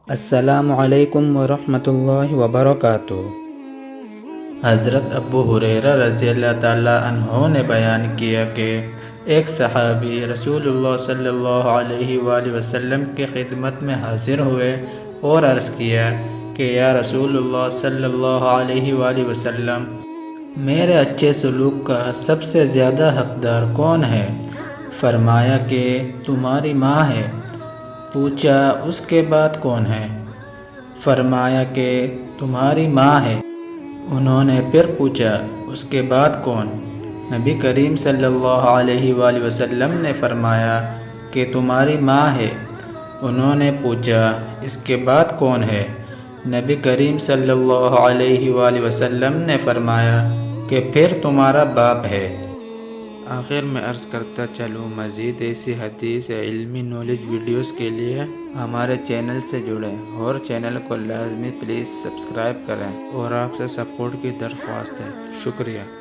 السلام علیکم ورحمۃ اللہ وبرکاتہ۔ حضرت ابو ہریرہ رضی اللہ تعالیٰ عنہ نے بیان کیا کہ ایک صحابی رسول اللہ صلی اللہ علیہ وآلہ وسلم کی خدمت میں حاضر ہوئے اور عرض کیا کہ یا رسول اللہ صلی اللہ علیہ وآلہ وسلم، میرے اچھے سلوک کا سب سے زیادہ حقدار کون ہے؟ فرمایا کہ تمہاری ماں ہے۔ پوچھا اس کے بعد کون ہے؟ فرمایا کہ تمہاری ماں ہے۔ انہوں نے پھر پوچھا اس کے بعد کون؟ نبی کریم صلی اللہ علیہ وآلہ وسلم نے فرمایا کہ تمہاری ماں ہے۔ انہوں نے پوچھا اس کے بعد کون ہے؟ نبی کریم صلی اللہ علیہ وآلہ وسلم نے فرمایا کہ پھر تمہارا باپ ہے۔ آخر میں عرض کرتا چلوں، مزید ایسی حدیث یا علمی نالج ویڈیوز کے لیے ہمارے چینل سے جڑیں اور چینل کو لازمی پلیز سبسکرائب کریں اور آپ سے سپورٹ کی درخواست ہے۔ شکریہ۔